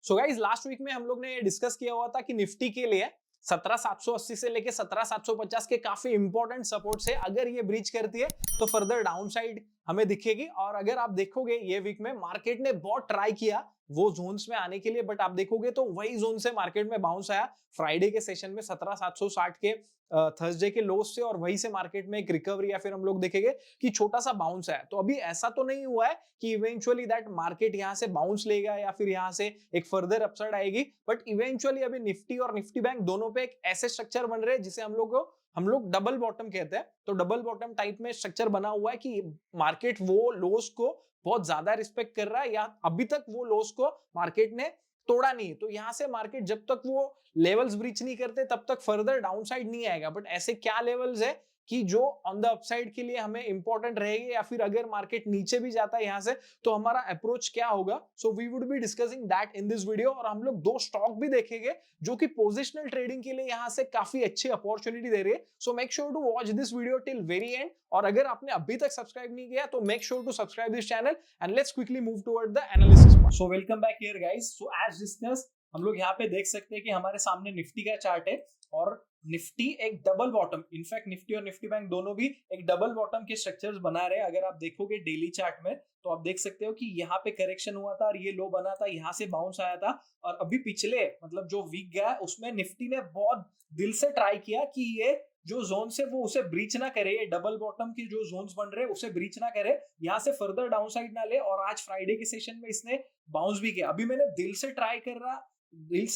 So guys last week में हम लोग ने ये डिस्कस किया हुआ था कि निफ्टी के लिए 17,780 से लेके 17,750 के काफी इंपॉर्टेंट सपोर्ट से अगर ये ब्रीच करती है तो फर्दर डाउनसाइड हमें दिखेगी। और अगर आप देखोगे ये वीक में मार्केट ने बहुत ट्राई किया वो जोन्स में आने के लिए, बट आप देखोगे तो वही जोन से मार्केट में बाउंस आया फ्राइडे के सेशन में 17,760 के थर्सडे के लोस से, और वहीं से मार्केट में एक रिकवरी या फिर हम लोग देखेंगे कि छोटा सा बाउंस है। तो अभी ऐसा तो नहीं हुआ है कि इवेंचुअली दैट मार्केट यहां से बाउंस लेगा या फिर यहां से एक फर्दर अपसाइड आएगी, बट इवेंचुअली अभी निफ्टी और निफ्टी बैंक दोनों पे एक ऐसे स्ट्रक्चर बन रहे हैं जिसे हम लोग डबल बॉटम कहते हैं। तो डबल बॉटम टाइप में स्ट्रक्चर बना हुआ है कि मार्केट वो लोस को बहुत ज्यादा रिस्पेक्ट कर रहा है या अभी तक वो लोस को मार्केट ने तोड़ा नहीं। तो यहां से मार्केट जब तक वो लेवल्स ब्रीच नहीं करते तब तक फर्दर डाउनसाइड नहीं आएगा। बट ऐसे क्या लेवल्स है कि जो ऑन द अपसाइड के लिए हमें इंपॉर्टेंट रहेंगे, या फिर अगर मार्केट नीचे भी जाता है यहां से तो हमारा अप्रोच क्या होगा। So we would be discussing that in this video. और हम लोग दो स्टॉक भी देखेंगे जो कि पोजिशनल ट्रेडिंग के लिए यहां से काफी अच्छी अपॉर्चुनिटी दे रही है। So make sure to watch this video till very end. और अगर आपने अभी तक सब्सक्राइब नहीं किया तो make sure to subscribe this channel and let's quickly move toward the analysis part. So welcome back here guys. So as discuss हम लोग यहाँ पे देख सकते हैं कि हमारे सामने निफ्टी का चार्ट है और निफ्टी एक डबल बॉटम, इनफैक्ट निफ्टी और निफ्टी बैंक दोनों भी एक डबल बॉटम के स्ट्रक्चर्स बना रहे हैं। अगर आप देखोगे डेली चार्ट में तो आप देख सकते हो कि यहाँ पे करेक्शन हुआ था और ये लो बना था, यहाँ से बाउंस आया था। और अभी पिछले मतलब जो वीक गया उसमें निफ्टी ने बहुत दिल से ट्राई किया कि ये जो जोन से वो उसे ब्रीच ना करे, ये डबल बॉटम के जो जोन्स बन रहे हैं उसे ब्रीच ना करे, यहाँ से फर्दर डाउनसाइड ना ले। और आज फ्राइडे के सेशन में इसने बाउंस भी किया। अभी मैंने दिल से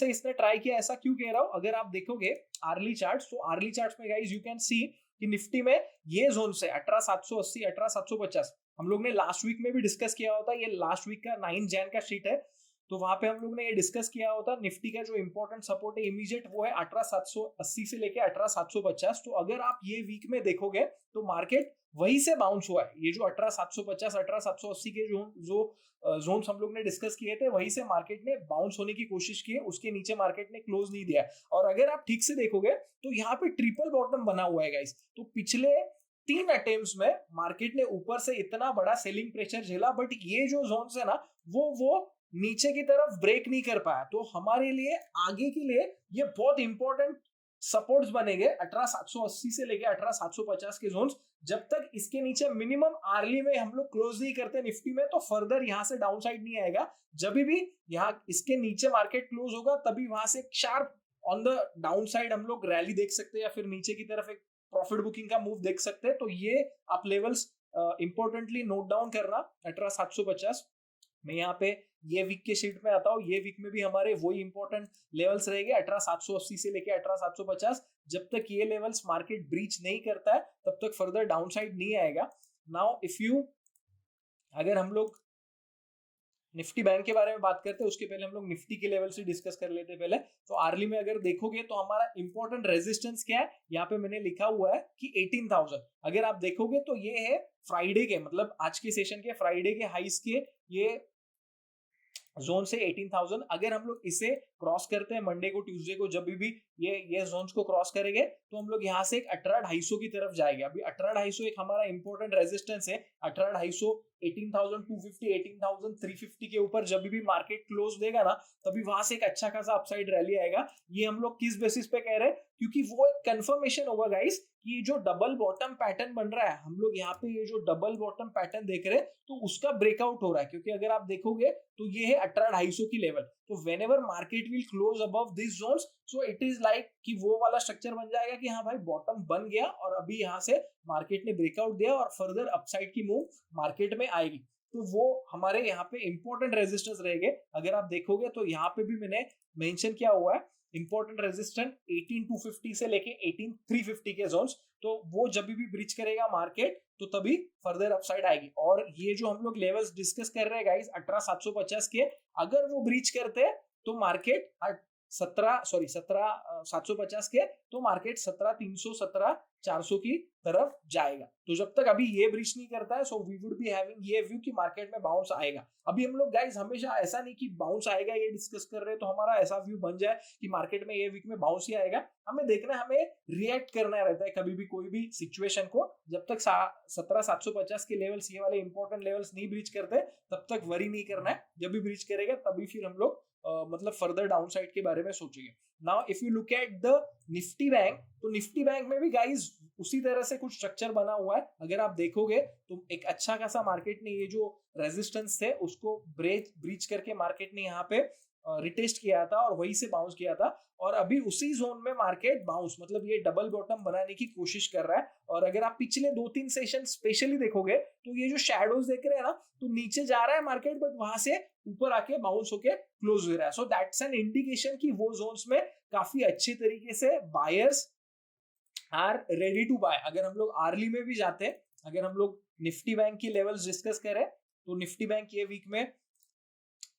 इसने ट्राई किया, ऐसा क्यों कह रहा हूं? अगर आप देखोगे आर्ली चार्ट्स, तो आर्ली चार्ट्स में गाइस यू कैन सी कि निफ्टी में ये जोन से 18,780 18,750 हम लोग ने लास्ट वीक में भी डिस्कस किया होता। ये लास्ट वीक का 9 जैन का शीट है, तो वहां पे हम लोग ने ये डिस्कस किया होता। निफ्टी का जो इंपॉर्टेंट सपोर्ट है इमीडिएट वो है 18,780 से लेके 18,750। तो अगर आप ये वीक में देखोगे तो मार्केट वहीं से बाउंस हुआ है। ये जो 18,750 18,780 के जो जोन्स हम लोग ने डिस्कस किए थे वहीं से मार्केट ने बाउंस होने की कोशिश की है, उसके नीचे मार्केट ने क्लोज नहीं दिया। और अगर आप ठीक से देखोगे तो यहाँ पे ट्रिपल बॉटम बना हुआ है गाइस। तो पिछले 3 अटेम्प्ट्स में मार्केट ने ऊपर से इतना बड़ा सेलिंग प्रेशर झेला, बट ये जो जोन्स है ना वो नीचे की तरफ ब्रेक नहीं कर पाया। तो हमारे लिए आगे के लिए ये बहुत इंपॉर्टेंट सपोर्ट्स बनेंगे 18,780 से लेके 18,750 के जोन्स। जब तक इसके नीचे मिनिमम आर्ली में हम लोग क्लोज नहीं करते निफ्टी में तो फर्दर यहां से डाउनसाइड नहीं आएगा। जब भी यहाँ इसके नीचे मार्केट क्लोज होगा तभी वहां से शार्प ऑन द डाउनसाइड हम लोग रैली देख सकते हैं या फिर नीचे की तरफ एक प्रॉफिट बुकिंग का मूव देख सकते हैं। तो ये आप लेवल्स इंपॉर्टेंटली नोट डाउन करना 18,750। मैं यहाँ पे ये वीक के शीट में आता हूँ। ये वीक में भी हमारे वही इंपॉर्टेंट लेवल्स रहेंगे 18,780 से लेके 18,750। जब तक ये लेवल्स मार्केट ब्रीच नहीं करता है तब तक फर्दर डाउनसाइड नहीं आएगा। नाउ अगर हम लोग निफ्टी बैंक के बारे में बात करते हैं उसके पहले हम लोग निफ्टी के लेवल से डिस्कस कर लेते हैं पहले। तो आर्ली में अगर देखोगे तो हमारा इंपॉर्टेंट रेजिस्टेंस क्या है, यहाँ पे मैंने लिखा हुआ है कि 18,000। अगर आप देखोगे तो ये है फ्राइडे के, मतलब आज के सेशन के फ्राइडे के हाइस के ये जोन से 18,000। अगर हम लोग इसे क्रॉस करते हैं मंडे को ट्यूसडे को, जब भी ये जोन्स को क्रॉस करेंगे तो हम लोग यहाँ से एक 18,250 की तरफ जाएंगे। अभी 18,250 एक हमारा इंपॉर्टेंट रेजिस्टेंस है। 18,250 18,250 18,350 के ऊपर जब भी मार्केट क्लोज देगा ना तभी वहां से एक अच्छा खासा अपसाइड रैली आएगा। ये हम लोग किस बेसिस पे कह रहे हैं? क्योंकि वो एक कंफर्मेशन होगा गाइस कि जो डबल बॉटम पैटर्न बन रहा है, हम लोग यहाँ पे ये जो डबल बॉटम पैटर्न देख रहे हैं तो उसका ब्रेकआउट हो रहा है। क्योंकि अगर आप देखोगे तो ये है 18,250 की लेवल। तो whenever market will close above this zones so it is like कि वो वाला स्ट्रक्चर बन जाएगा कि हाँ भाई बॉटम बन गया और अभी यहाँ से मार्केट ने ब्रेकआउट दिया और फर्दर अपसाइड की मूव मार्केट में आएगी। तो वो हमारे यहाँ पे इंपॉर्टेंट रेजिस्टेंस रहेंगे। अगर आप देखोगे तो यहाँ पे भी मैंने मेंशन किया हुआ है इंपॉर्टेंट रेजिस्टेंस 18,250 से लेके 18,350 के जोन्स। तो वो जब भी ब्रीच करेगा मार्केट तो तभी फर्दर अपसाइड आएगी। और ये जो हम लोग लेवल्स डिस्कस कर रहे हैं गाइस 18,750 के, अगर वो ब्रीच करते हैं तो मार्केट 17,750 के तो मार्केट 17,300 17,400 की तरफ जाएगा। तो जब तक अभी ये ब्रीच नहीं करता है so we would be having ये व्यू कि मार्केट में बाउंस आएगा। अभी हम लोग गाइस हमेशा ऐसा नहीं कि बाउंस आएगा ये डिस्कस कर रहे हैं तो हमारा ऐसा व्यू बन जाए कि मार्केट में ये वीक में बाउंस ही आएगा। हमें देखना है, हमें रिएक्ट करना रहता है कभी भी कोई भी सिचुएशन को। जब तक 17,750 के लेवल्स, ये वाले इंपॉर्टेंट लेवल्स नहीं ब्रीच करते तब तक वरी नहीं करना है। जब भी ब्रीच करेगा तभी फिर हम लोग मतलब फर्दर डाउन साइड के बारे में सोचेंगे। Now if you look at the Nifty bank, तो निफ्टी बैंक में भी गाइज उसी तरह से कुछ स्ट्रक्चर बना हुआ है। अगर आप देखोगे तो एक अच्छा खासा मार्केट ने ये जो रेजिस्टेंस थे उसको ब्रीच करके मार्केट ने यहाँ पे रिटेस्ट किया था और वहीं से बाउंस किया था, और अभी उसी जोन में मार्केट बाउंस मतलब ये डबल बॉटम बनाने की कोशिश कर रहा है। और अगर आप पिछले 2-3 सेशन स्पेशली देखोगे तो ये जो शैडोज देख रहे हैं ना, तो नीचे जा रहा है मार्केट बट वहां से ऊपर आके बाउंस होके क्लोज हो रहा है। सो दैट्स एन इंडिकेशन कि वो जोन्स में काफी अच्छी तरीके से buyers are ready to buy. अगर हम लोग आर्ली में भी जाते हैं, अगर हम लोग निफ्टी बैंक की लेवल्स डिस्कस करें तो निफ्टी बैंक ये वीक में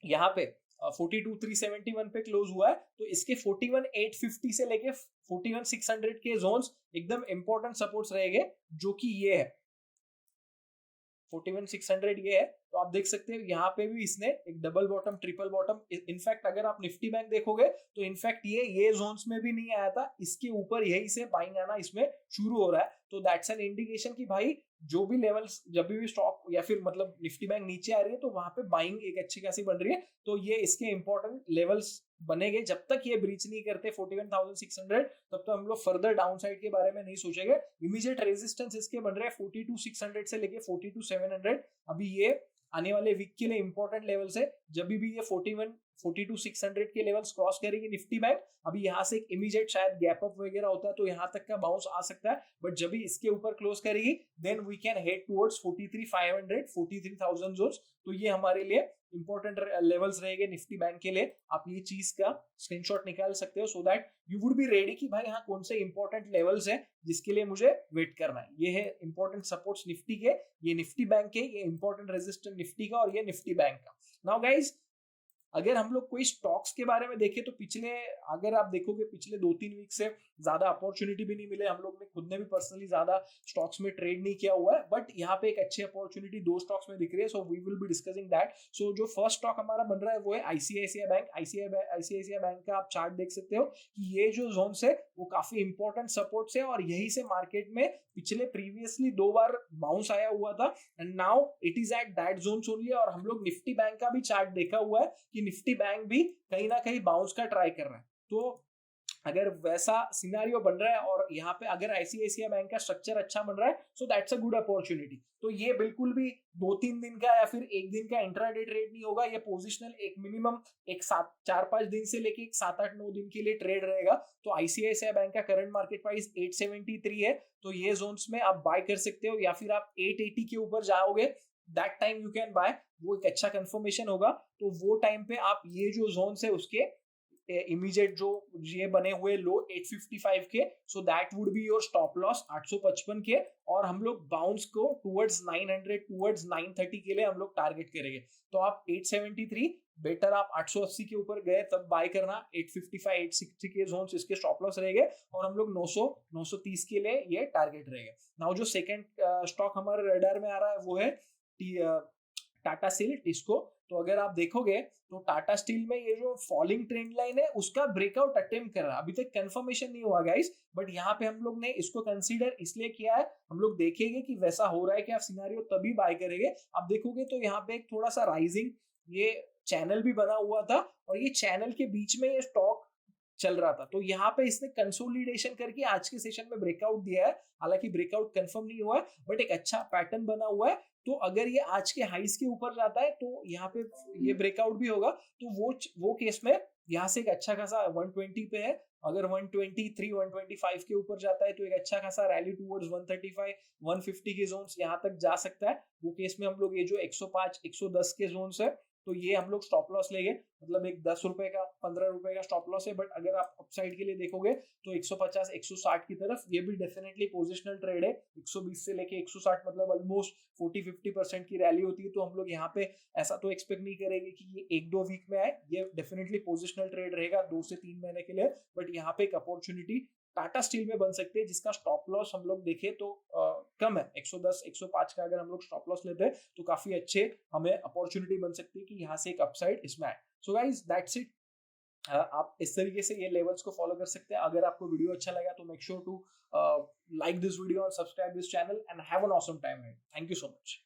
यहाँ पे 42,371 पे क्लोज हुआ है, तो इसके 41,850 से लेके 41,600 के जोन्स एकदम इंपॉर्टेंट सपोर्ट्स रहेंगे, जो कि ये है 41,600 ये है। तो आप देख सकते हैं यहाँ पे भी इसने एक double bottom triple bottom, in fact अगर आप निफ्टी बैंक देखोगे तो इनफैक्ट ये जोन्स में भी नहीं आया था, इसके ऊपर यही से बाइंग आना इसमें शुरू हो रहा है। तो दैट्स एन इंडिकेशन कि भाई जो भी लेवल्स जब भी स्टॉक या फिर मतलब निफ्टी बैंक नीचे आ रही है तो वहां पे बाइंग एक अच्छी खासी बन रही है। तो ये इसके इंपॉर्टेंट लेवल्स बनेंगे, जब तक ये ब्रीच नहीं करते 41,600 तब तो हम लोग फर्दर डाउन साइड के बारे में नहीं सोचेंगे। इमीडिएट रेजिस्टेंस इसके बन रहे हैं 42,600 से लेके 42,700। अभी ये आने वाले वीक के लिए इंपॉर्टेंट लेवल्स है। जब भी ये 42,600 के लेवल्स क्रॉस करेगी निफ्टी बैंक, अभी यहाँ से एक इमीडिएट शायद गैप अप वगैरह होता है तो यहाँ तक का बाउंस आ सकता है, बट जब भी इसके ऊपर क्लोज करेगी then we can head towards 43,500 43,000 zones. तो ये हमारे लिए इंपॉर्टेंट लेवल्स रहेंगे निफ्टी बैंक के लिए। आप ये चीज का स्क्रीनशॉट निकाल सकते हो so that you would be ready कि भाई हाँ कौन से इंपॉर्टेंट लेवल्स हैं जिसके लिए मुझे वेट करना है। ये है इंपॉर्टेंट सपोर्ट्स निफ्टी के, ये निफ्टी बैंक के, ये इंपॉर्टेंट रेजिस्टेंस निफ्टी का और ये निफ्टी बैंक का। नाउ गाइज अगर हम लोग कोई स्टॉक्स के बारे में देखें तो पिछले अगर आप देखोगे पिछले 2-3 वीक से ज्यादा अपॉर्चुनिटी भी नहीं मिले, हम लोग ने खुद ने भी पर्सनली ज्यादा स्टॉक्स में ट्रेड नहीं किया हुआ है, बट यहाँ पे एक अच्छी अपॉर्चुनिटी 2 स्टॉक्स में दिख रही है। So we will be discussing that. So जो फर्स्ट स्टॉक हमारा बन रहा है वो है आईसीआईसीआई बैंक। आईसीआईसीआई बैंक का आप चार्ट देख सकते हो कि ये जो जोन है वो काफी इंपॉर्टेंट सपोर्ट है और यही से मार्केट में पिछले प्रीवियसली 2 बार बाउंस आया हुआ था and now it is at that zone only. और हम लोग निफ्टी बैंक का भी चार्ट देखा हुआ है कि निफ्टी बैंक भी कहीं ना कहीं बाउंस का ट्राई कर रहा है। तो अगर वैसा सिनेरियो बन रहा है और यहाँ पे अगर आईसीआईसीआई बैंक का स्ट्रक्चर अच्छा बन रहा है so that's a good opportunity. तो ये बिल्कुल भी 2-3 दिन का या फिर एक दिन का इंट्राडे ट्रेड नहीं होगा, ये पोजिशनल एक मिनिमम एक 4-5 दिन से लेके 7-8-9 दिन के लिए ट्रेड रहेगा। तो आईसीआईसीआई बैंक का करंट मार्केट प्राइस 873 है, तो ये जोन्स में आप बाय कर सकते हो, या फिर आप 880 के ऊपर जाओगे that time you can buy, वो एक अच्छा कंफर्मेशन होगा। तो वो टाइम पे आप ये जो जोन्स है उसके इमीडिएट जो ये बने हुए लो 855 के, so that would be your stop loss 855 के, और हम लोग बाउंस को टुवर्ड्स 900 टुवर्ड्स 930 के लिए हम लोग टारगेट करेंगे। तो आप 873 बेटर आप 880 के ऊपर गए तब बाय करना, 855 860 के जोन्स इसके स्टॉप लॉस रहेंगे, और हम लोग 900 930 के लिए ये टारगेट रहेगा। नाउ जो सेकंड स्टॉक हमारे रडार में आ रहा है वो है टाटा स्टील टिस्को। तो अगर आप देखोगे तो टाटा स्टील में ये जो फॉलिंग ट्रेंड लाइन है उसका ब्रेकआउट अटेम्प्ट कर रहा है, अभी तक कंफर्मेशन नहीं हुआ गाइस, बट यहाँ पे हम लोग ने इसको कंसीडर इसलिए किया है, हम लोग देखेंगे कि वैसा हो रहा है क्या सिनेरियो तभी बाय करेंगे। आप देखोगे तो यहाँ पे एक थोड़ा सा राइजिंग ये चैनल भी बना हुआ था और ये चैनल के बीच में ये स्टॉक चल रहा था, तो यहाँ पे इसने कंसोलिडेशन करके आज के सेशन में ब्रेकआउट दिया है। हालांकि ब्रेकआउट कंफर्म नहीं हुआ है बट एक अच्छा पैटर्न बना हुआ है। तो अगर ये आज के हाइस के ऊपर जाता है तो यहाँ पे ये ब्रेकआउट भी होगा, तो वो केस में यहाँ से एक अच्छा खासा 120 पे है, अगर 123 125 के ऊपर जाता है तो एक अच्छा खासा रैली टुवर्ड्स 135 150 के जोन्स यहाँ तक जा सकता है। वो केस में हम लोग ये जो 105 110 के जोन्स है तो ये हम लोग स्टॉप लॉस लेंगे, मतलब एक 10 रुपए का 15 रुपए का स्टॉप लॉस है। बट अगर आप अपसाइड के लिए देखोगे तो 150 160 की तरफ ये भी डेफिनेटली पोजिशनल ट्रेड है। 120 से लेके 160 मतलब ऑलमोस्ट 40-50% की रैली होती है, तो हम लोग यहाँ पे ऐसा तो एक्सपेक्ट नहीं करेंगे कि ये 1-2 वीक में आए, ये डेफिनेटली पोजिशनल ट्रेड रहेगा 2 से 3 महीने के लिए। बट यहाँ पे एक अपॉर्चुनिटी टाटा स्टील में बन सकते हैं जिसका स्टॉप लॉस हम लोग देखें तो कम है, 110 105 का अगर हम लोग स्टॉप लॉस लेते हैं तो काफी अच्छे हमें अपॉर्चुनिटी बन सकती है कि यहाँ से एक अपसाइड इसमें आए। So guys that's it. आप इस तरीके से ये लेवल्स को फॉलो कर सकते हैं। अगर आपको वीडियो अच्छा लगा तो make sure to like this video और subscribe this channel and have an awesome time. Thank you so much.